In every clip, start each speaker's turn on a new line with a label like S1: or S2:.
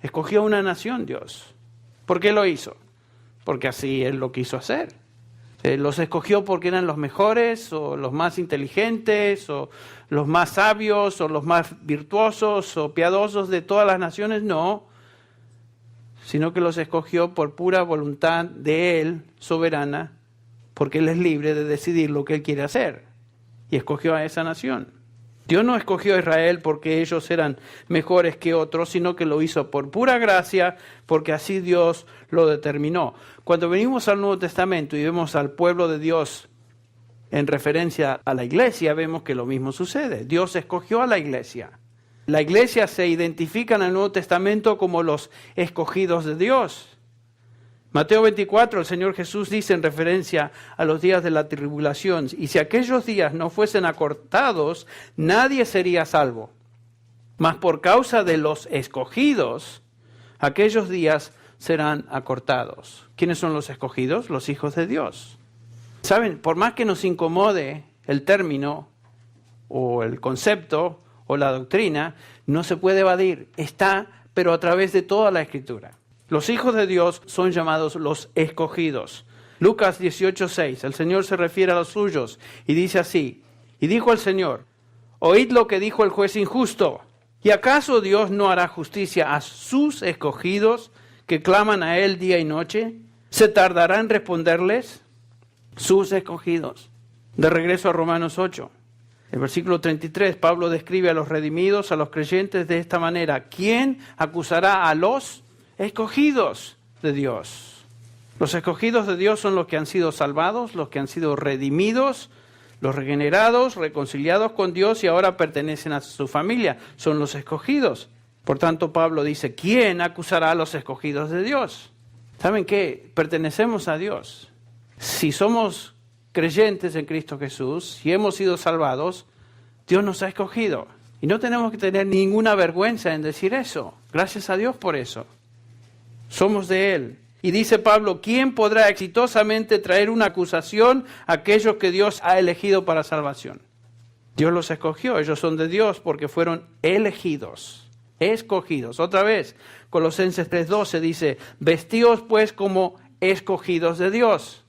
S1: Escogió una nación Dios. ¿Por qué lo hizo? Porque así Él lo quiso hacer. ¿Los escogió porque eran los mejores, o los más inteligentes, o los más sabios, o los más virtuosos, o piadosos de todas las naciones? No, sino que los escogió por pura voluntad de Él, soberana, porque Él es libre de decidir lo que Él quiere hacer. Y escogió a esa nación. Dios no escogió a Israel porque ellos eran mejores que otros, sino que lo hizo por pura gracia, porque así Dios lo determinó. Cuando venimos al Nuevo Testamento y vemos al pueblo de Dios en referencia a la iglesia, vemos que lo mismo sucede. Dios escogió a la iglesia. La iglesia se identifica en el Nuevo Testamento como los escogidos de Dios. Mateo 24, el Señor Jesús dice en referencia a los días de la tribulación: y si aquellos días no fuesen acortados, nadie sería salvo. Mas por causa de los escogidos, aquellos días serán acortados. ¿Quiénes son los escogidos? Los hijos de Dios. ¿Saben? Por más que nos incomode el término, o el concepto, o la doctrina, no se puede evadir. Está, pero a través de toda la Escritura. Los hijos de Dios son llamados los escogidos. Lucas 18:6, el Señor se refiere a los suyos y dice así: y dijo el Señor, oíd lo que dijo el juez injusto. ¿Y acaso Dios no hará justicia a sus escogidos que claman a Él día y noche? ¿Se tardará en responderles? Sus escogidos. De regreso a Romanos 8. El versículo 33, Pablo describe a los redimidos, a los creyentes de esta manera: ¿quién acusará a los escogidos de Dios? Los escogidos de Dios son los que han sido salvados, los que han sido redimidos, los regenerados, reconciliados con Dios y ahora pertenecen a su familia. Son los escogidos. Por tanto, Pablo dice: ¿quién acusará a los escogidos de Dios? ¿Saben qué? Pertenecemos a Dios. Si somos creyentes en Cristo Jesús, si hemos sido salvados, Dios nos ha escogido. Y no tenemos que tener ninguna vergüenza en decir eso. Gracias a Dios por eso. Somos de Él. Y dice Pablo: ¿quién podrá exitosamente traer una acusación a aquellos que Dios ha elegido para salvación? Dios los escogió, ellos son de Dios porque fueron elegidos, escogidos. Otra vez, Colosenses 3:12 dice: vestíos pues como escogidos de Dios.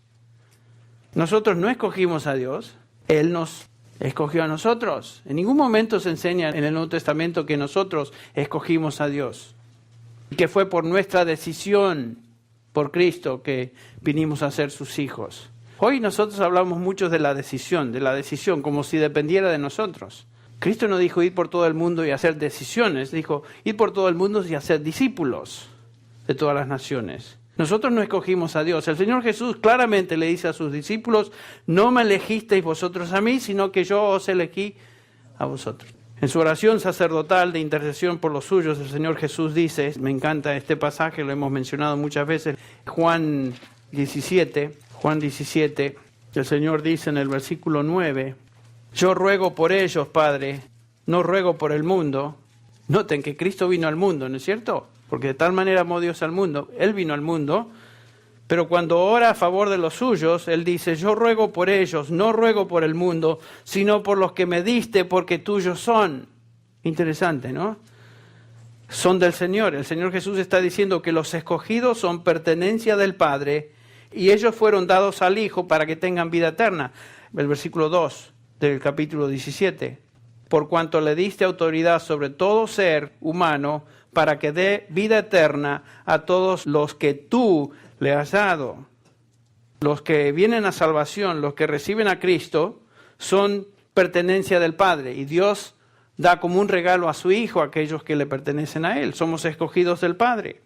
S1: Nosotros no escogimos a Dios, Él nos escogió a nosotros. En ningún momento se enseña en el Nuevo Testamento que nosotros escogimos a Dios. Que fue por nuestra decisión, por Cristo, que vinimos a ser sus hijos. Hoy nosotros hablamos mucho de la decisión, como si dependiera de nosotros. Cristo no dijo ir por todo el mundo y hacer decisiones, dijo ir por todo el mundo y hacer discípulos de todas las naciones. Nosotros no escogimos a Dios. El Señor Jesús claramente le dice a sus discípulos: no me elegisteis vosotros a mí, sino que yo os elegí a vosotros. En su oración sacerdotal de intercesión por los suyos, el Señor Jesús dice, me encanta este pasaje, lo hemos mencionado muchas veces, Juan 17, el Señor dice en el versículo 9, yo ruego por ellos, Padre, no ruego por el mundo. Noten que Cristo vino al mundo, ¿no es cierto? Porque de tal manera amó Dios al mundo, Él vino al mundo, pero cuando ora a favor de los suyos, Él dice, yo ruego por ellos, no ruego por el mundo, sino por los que me diste, porque tuyos son. Interesante, ¿no? Son del Señor. El Señor Jesús está diciendo que los escogidos son pertenencia del Padre y ellos fueron dados al Hijo para que tengan vida eterna. El versículo 2 del capítulo 17. Por cuanto le diste autoridad sobre todo ser humano para que dé vida eterna a todos los que tú le has dado. Los que vienen a salvación, los que reciben a Cristo, son pertenencia del Padre. Y Dios da como un regalo a su Hijo a aquellos que le pertenecen a Él. Somos escogidos del Padre.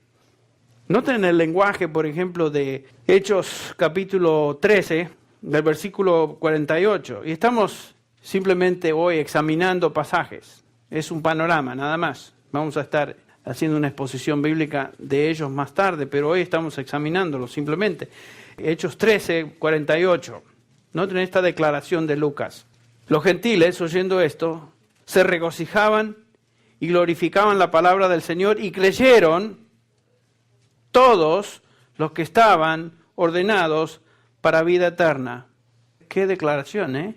S1: Noten el lenguaje, por ejemplo, de Hechos capítulo 13, del versículo 48. Y estamos simplemente hoy examinando pasajes. Es un panorama, nada más. Vamos a estar haciendo una exposición bíblica de ellos más tarde, pero hoy estamos examinándolos simplemente. Hechos 13, 48. Noten esta declaración de Lucas. Los gentiles, oyendo esto, se regocijaban y glorificaban la palabra del Señor y creyeron todos los que estaban ordenados para vida eterna. Qué declaración, ¿eh?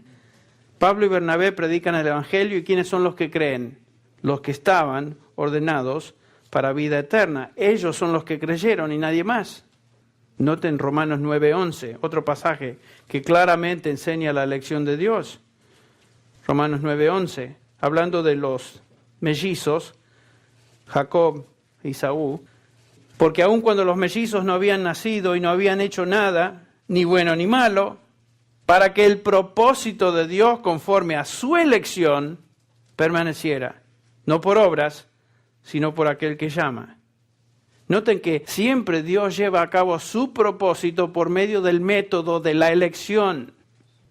S1: Pablo y Bernabé predican el Evangelio, ¿y quiénes son los que creen? Los que estaban ordenados para vida eterna. Ellos son los que creyeron y nadie más. Noten Romanos 9:11, otro pasaje que claramente enseña la elección de Dios. Romanos 9:11, hablando de los mellizos, Jacob y Esaú, porque aun cuando los mellizos no habían nacido y no habían hecho nada, ni bueno ni malo, para que el propósito de Dios conforme a su elección permaneciera, no por obras, sino por aquel que llama. Noten que siempre Dios lleva a cabo su propósito por medio del método de la elección.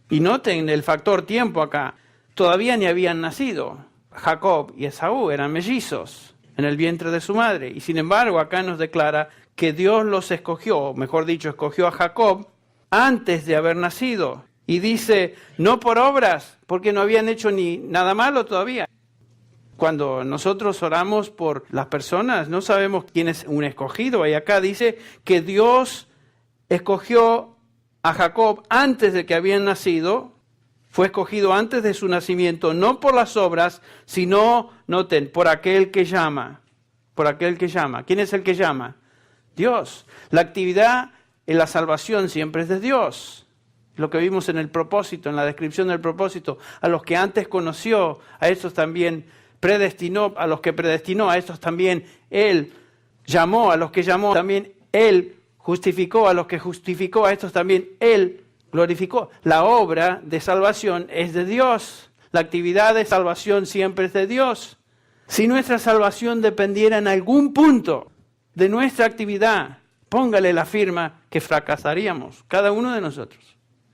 S1: Y noten el factor tiempo acá. Todavía ni habían nacido. Jacob y Esaú eran mellizos en el vientre de su madre. Y sin embargo, acá nos declara que Dios los escogió, o mejor dicho, escogió a Jacob antes de haber nacido. Y dice, no por obras, porque no habían hecho ni nada malo todavía. Cuando nosotros oramos por las personas, no sabemos quién es un escogido. Y acá dice que Dios escogió a Jacob antes de que habían nacido. Fue escogido antes de su nacimiento, no por las obras, sino, noten, por aquel que llama. Por aquel que llama. ¿Quién es el que llama? Dios. La actividad en la salvación siempre es de Dios. Lo que vimos en el propósito, en la descripción del propósito. A los que antes conoció, a estos también predestinó. A los que predestinó, a estos también Él llamó. A los que llamó, también Él justificó. A los que justificó, a estos también Él glorificó. La obra de salvación es de Dios. La actividad de salvación siempre es de Dios. Si nuestra salvación dependiera en algún punto de nuestra actividad, póngale la firma que fracasaríamos, cada uno de nosotros.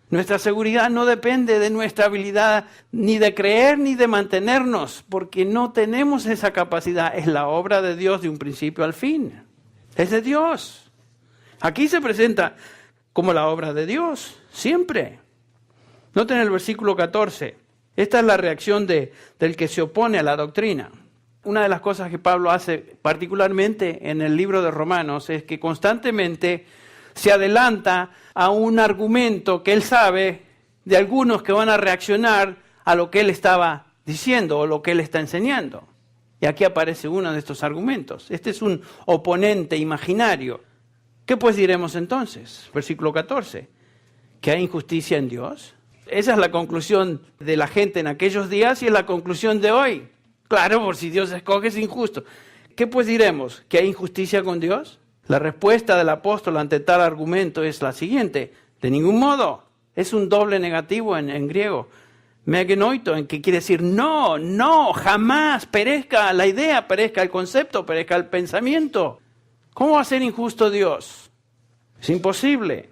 S1: Nuestra seguridad no depende de nuestra habilidad ni de creer ni de mantenernos, porque no tenemos esa capacidad. Es la obra de Dios de un principio al fin. Es de Dios. Aquí se presenta como la obra de Dios, siempre. Noten el versículo 14. Esta es la reacción del que se opone a la doctrina. Una de las cosas que Pablo hace particularmente en el libro de Romanos es que constantemente se adelanta a un argumento que él sabe de algunos que van a reaccionar a lo que él estaba diciendo o lo que él está enseñando. Y aquí aparece uno de estos argumentos. Este es un oponente imaginario. ¿Qué pues diremos entonces? Versículo 14. ¿Que hay injusticia en Dios? Esa es la conclusión de la gente en aquellos días y es la conclusión de hoy. Claro, por si Dios escoge es injusto. ¿Qué pues diremos? ¿Que hay injusticia con Dios? La respuesta del apóstol ante tal argumento es la siguiente. De ningún modo. Es un doble negativo en griego. Megenoito, en que quiere decir no, jamás. Perezca la idea, perezca el concepto, perezca el pensamiento. ¿Cómo va a ser injusto Dios? Es imposible.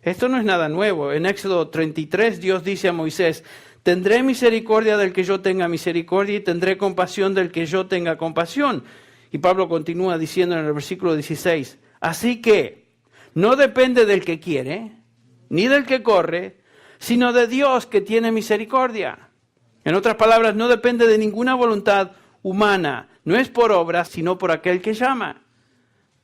S1: Esto no es nada nuevo. En Éxodo 33 Dios dice a Moisés, tendré misericordia del que yo tenga misericordia y tendré compasión del que yo tenga compasión. Y Pablo continúa diciendo en el versículo 16, así que no depende del que quiere, ni del que corre, sino de Dios que tiene misericordia. En otras palabras, no depende de ninguna voluntad humana. No es por obras, sino por aquel que llama.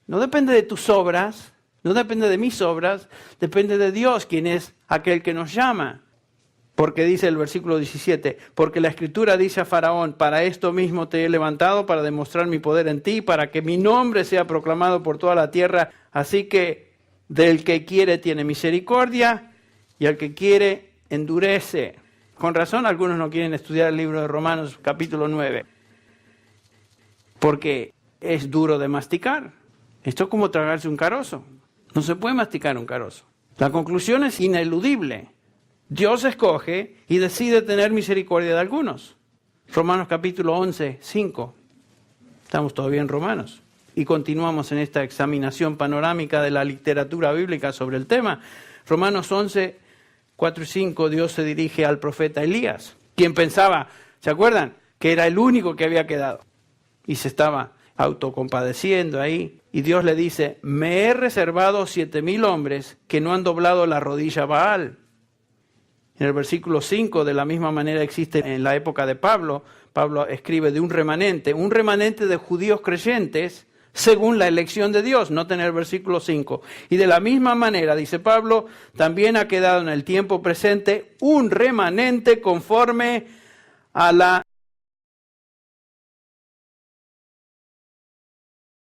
S1: No depende de tus obras, no depende de mis obras, depende de Dios, quien es aquel que nos llama. Porque dice el versículo 17, porque la Escritura dice a Faraón, para esto mismo te he levantado, para demostrar mi poder en ti, para que mi nombre sea proclamado por toda la tierra. Así que del que quiere tiene misericordia y al que quiere endurece. Con razón algunos no quieren estudiar el libro de Romanos capítulo 9, porque es duro de masticar. Esto es como tragarse un carozo. No se puede masticar un carozo. La conclusión es ineludible. Dios escoge y decide tener misericordia de algunos. Romanos capítulo 11, 5. Estamos todavía en Romanos. Y continuamos en esta examinación panorámica de la literatura bíblica sobre el tema. Romanos 11, 4 y 5, Dios se dirige al profeta Elías, quien pensaba, ¿se acuerdan? Que era el único que había quedado. Y se estaba autocompadeciendo ahí. Y Dios le dice, me he reservado 7,000 hombres que no han doblado la rodilla a Baal. En el versículo 5, de la misma manera existe en la época de Pablo. Pablo escribe de un remanente de judíos creyentes según la elección de Dios. Noten el versículo 5. Y de la misma manera, dice Pablo, también ha quedado en el tiempo presente un remanente conforme a la